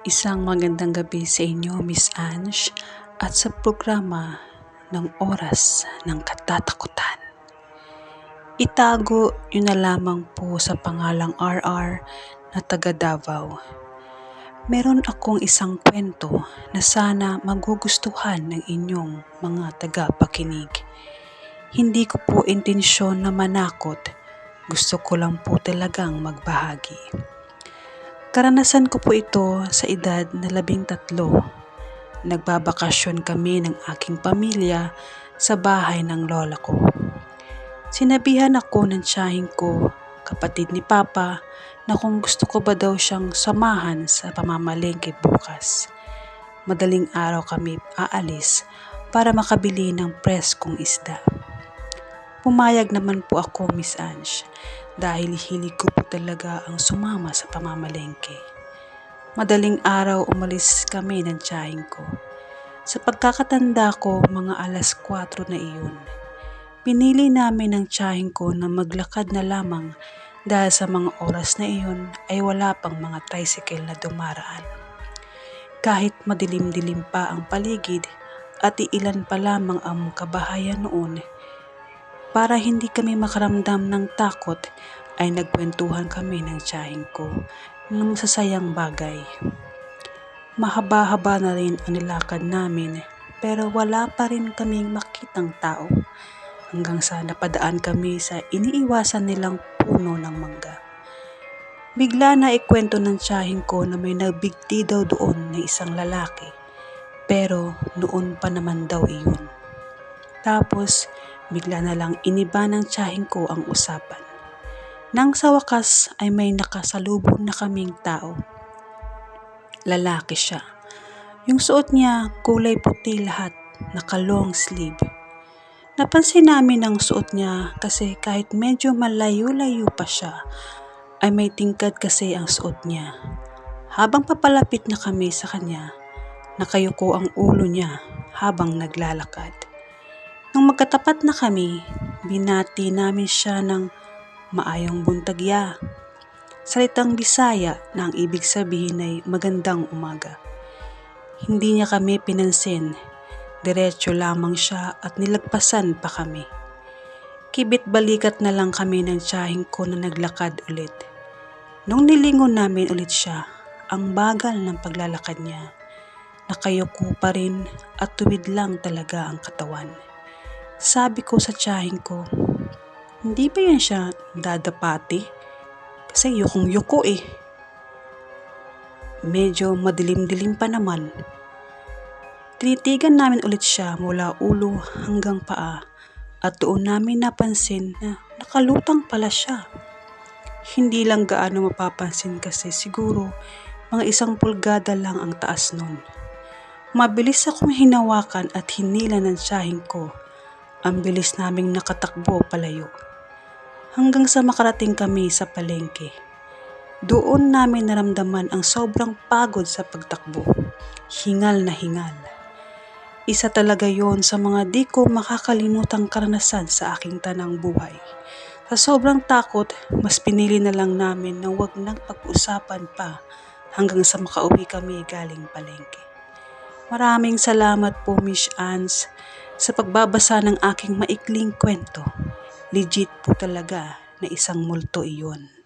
Isang magandang gabi sa inyo, Miss Ange, at sa programa ng Oras ng Katatakutan. Itago yun na lamang po sa pangalang RR na taga Davao. Meron akong isang kwento na sana magugustuhan ng inyong mga tagapakinig. Hindi ko po intensyon na manakot, gusto ko lang po talagang magbahagi. Karanasan ko po ito sa edad na 13. Nagbabakasyon kami ng aking pamilya sa bahay ng lola ko. Sinabihan ako ng tiyahin ko, kapatid ni Papa, na kung gusto ko ba daw siyang samahan sa pamamalengke bukas. Madaling araw kami aalis para makabili ng preskong isda. Pumayag naman po ako, Miss Ange, dahil hilig ko po talaga ang sumama sa pamamalengke. Madaling araw umalis kami ng tiyahin ko. Sa pagkakatanda ko, mga alas 4 na iyon. Pinili namin ng tiyahin ko na maglakad na lamang dahil sa mga oras na iyon ay wala pang mga tricycle na dumaraan. Kahit madilim-dilim pa ang paligid at iilan pa lamang ang kabahayan noon, para hindi kami makaramdam ng takot ay nagkwentuhan kami ng tiyahin ko ng masasayang bagay. Mahaba-haba na rin ang nilakad namin pero wala pa rin kaming makitang tao hanggang sa napadaan kami sa iniiwasan nilang puno ng mangga. Bigla na ikwento ng tiyahin ko na may nagbigti daw doon na isang lalaki pero noon pa naman daw iyon. Tapos bigla na lang iniba ng tiyahin ko ang usapan. Nang sa wakas ay may nakasalubong na kaming tao. Lalaki siya. Yung suot niya kulay puti lahat, naka-long sleeve. Napansin namin ang suot niya kasi kahit medyo malayo-layo pa siya, ay may tingkad kasi ang suot niya. Habang papalapit na kami sa kanya, nakayuko ang ulo niya habang naglalakad. Nung magkatapat na kami, binati namin siya ng maayong buntagya. Salitang Bisaya na ang ibig sabihin ay magandang umaga. Hindi niya kami pinansin, diretso lamang siya at nilagpasan pa kami. Kibit balikat na lang kami ng tiyahin ko na naglakad ulit. Nung nilingon namin ulit siya, ang bagal ng paglalakad niya. Nakayuko pa rin at tuwid lang talaga ang katawan. Sabi ko sa tiyahin ko, hindi ba yan siya dadapati? Kasi yukong-yuko eh. Medyo madilim-dilim pa naman. Tinitigan namin ulit siya mula ulo hanggang paa at doon namin napansin na nakalutang pala siya. Hindi lang gaano mapapansin kasi siguro mga 1 pulgada lang ang taas nun. Mabilis akong hinawakan at hinila ng tiyahin ko. Ang bilis naming nakatakbo palayo. Hanggang sa makarating kami sa palengke. Doon namin naramdaman ang sobrang pagod sa pagtakbo. Hingal na hingal. Isa talaga yon sa mga di ko makakalimutang karanasan sa aking tanang buhay. Sa sobrang takot, mas pinili na lang namin na wag nang pag-usapan pa hanggang sa makauwi kami galing palengke. Maraming salamat po, Miss Ange, sa pagbabasa ng aking maikling kwento. Legit po talaga na isang multo iyon.